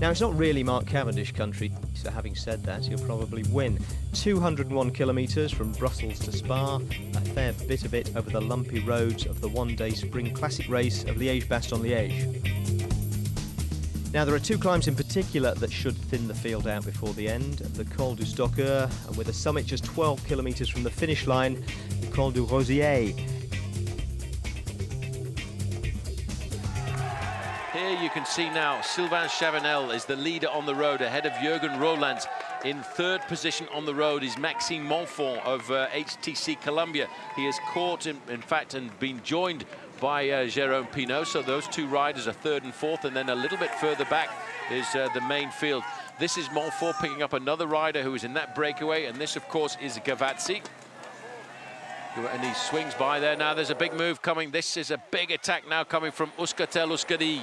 Now, it's not really Mark Cavendish country, so having said that, he'll probably win. 201 kilometres from Brussels to Spa, a fair bit of it over the lumpy roads of the one-day spring classic race of Liège-Bastogne-Liège. Now, there are two climbs in particular that should thin the field out before the end. The Col du Stockeur, and with a summit just 12 kilometres from the finish line, the Col du Rosier. Here you can see now Sylvain Chavanel is the leader on the road ahead of Jürgen Roelandts. In third position on the road is Maxime Montfort of HTC Columbia. He has caught, in fact, and been joined by Jérôme Pinault. So those two riders are third and fourth, and then a little bit further back is the main field. This is Montfort picking up another rider who is in that breakaway, and this, of course, is Gavazzi. And he swings by there. Now there's a big move coming. This is a big attack now coming from Euskaltel-Euskadi.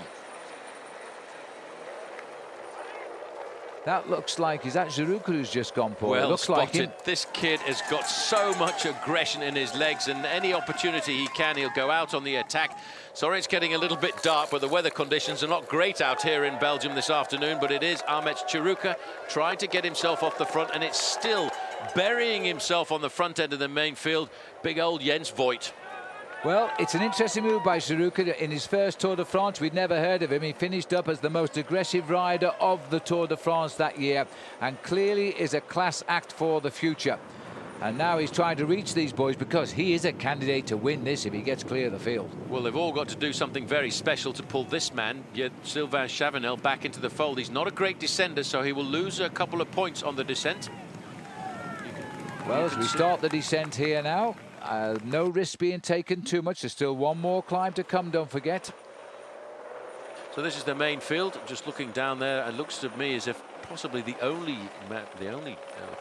That looks like, is that Giroud who's just gone, Paul? Well It looks spotted. like him. This kid has got so much aggression in his legs, and any opportunity he can, he'll go out on the attack. Sorry, it's getting a little bit dark, but the weather conditions are not great out here in Belgium this afternoon. But it is Ahmet Chiruka trying to get himself off the front, and it's still burying himself on the front end of the main field. Big old Jens Voigt. Well, it's an interesting move by Chiruka. In his first Tour de France, we'd never heard of him. He finished up as the most aggressive rider of the Tour de France that year, and clearly is a class act for the future. And now he's trying to reach these boys because he is a candidate to win this if he gets clear of the field. Well, they've all got to do something very special to pull this man, Sylvain Chavanel, back into the fold. He's not a great descender, so he will lose a couple of points on the descent. Well, as we start the descent here now, no risk being taken too much. There's still one more climb to come, don't forget. So this is the main field. Just looking down there, it looks to me as if possibly the only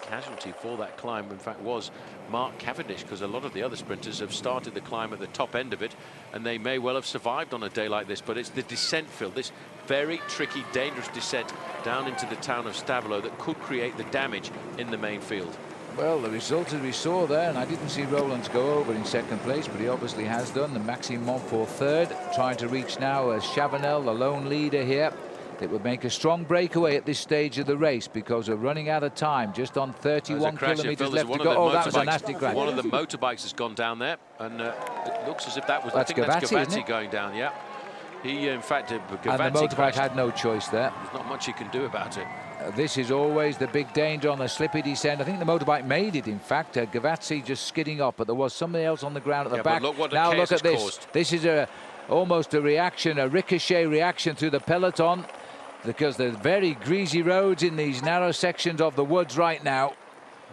casualty for that climb, in fact, was Mark Cavendish, because a lot of the other sprinters have started the climb at the top end of it, and they may well have survived on a day like this. But it's the descent field, this very tricky, dangerous descent down into the town of Stavelot, that could create the damage in the main field. Well, the result as we saw there, and I didn't see Roelandts go over in second place, but he obviously has done. The Maxime Montfort third, trying to reach now as Chavanel, the lone leader here. It would make a strong breakaway at this stage of the race because we're running out of time, just on 31 kilometres left to go. Oh, that was a nasty crash. One of the motorbikes has gone down there, and it looks as if that was, that's Gavazzi going down, yeah. He, in fact, Gavazzi and the motorbike crashed. had no choice there. There's not much he can do about it. This is always the big danger on the slippy descent. I think the motorbike made it, in fact. Gavazzi just skidding up, but there was somebody else on the ground at the back. But look what now look at this. Caused. This is almost a reaction, a ricochet reaction through the peloton, because there's very greasy roads in these narrow sections of the woods right now.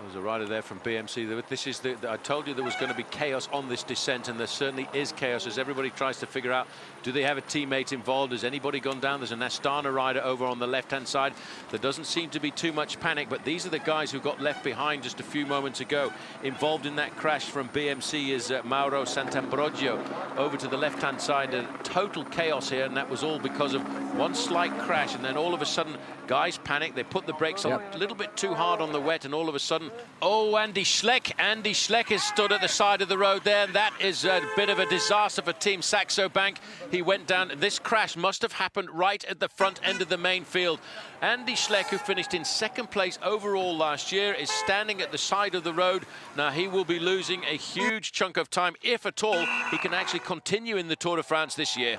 There's a rider there from BMC. This is I told you there was going to be chaos on this descent, and there certainly is chaos as everybody tries to figure out, do they have a teammate involved? Has anybody gone down? There's an Astana rider over on the left-hand side. There doesn't seem to be too much panic, but these are the guys who got left behind just a few moments ago. Involved in that crash from BMC is Mauro Santambrogio. Over to the left-hand side, total chaos here, and that was all because of one slight crash, and then all of a sudden, guys panic. They put the brakes on a little bit too hard on the wet, and all of a sudden, oh, Andy Schleck. Andy Schleck is stood at the side of the road there, and that is a bit of a disaster for Team Saxo Bank. He went down. This crash must have happened right at the front end of the main field. Andy Schleck, who finished in second place overall last year, is standing at the side of the road. Now, he will be losing a huge chunk of time, if at all he can actually continue in the Tour de France this year.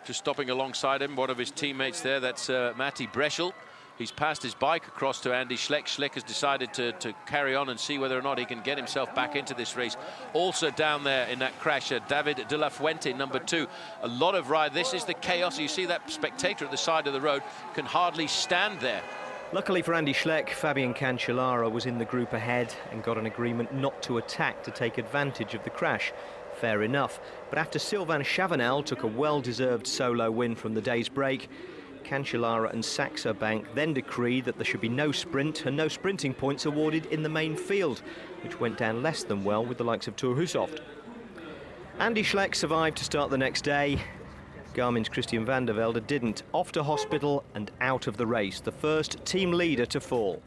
Just stopping alongside him, one of his teammates there, that's Matti Breschel. He's passed his bike across to Andy Schleck. Schleck has decided to carry on and see whether or not he can get himself back into this race. Also down there in that crash, David de la Fuente, number 2. A lot of ride. This is the chaos. You see that spectator at the side of the road can hardly stand there. Luckily for Andy Schleck, Fabian Cancellara was in the group ahead and got an agreement not to attack to take advantage of the crash. Fair enough. But after Sylvain Chavanel took a well-deserved solo win from the day's break, Cancellara and Saxo Bank then decreed that there should be no sprint and no sprinting points awarded in the main field, which went down less than well with the likes of Thor Hushovd. Andy Schleck survived to start the next day. Garmin's Christian van der Velde didn't. Off to hospital and out of the race, the first team leader to fall.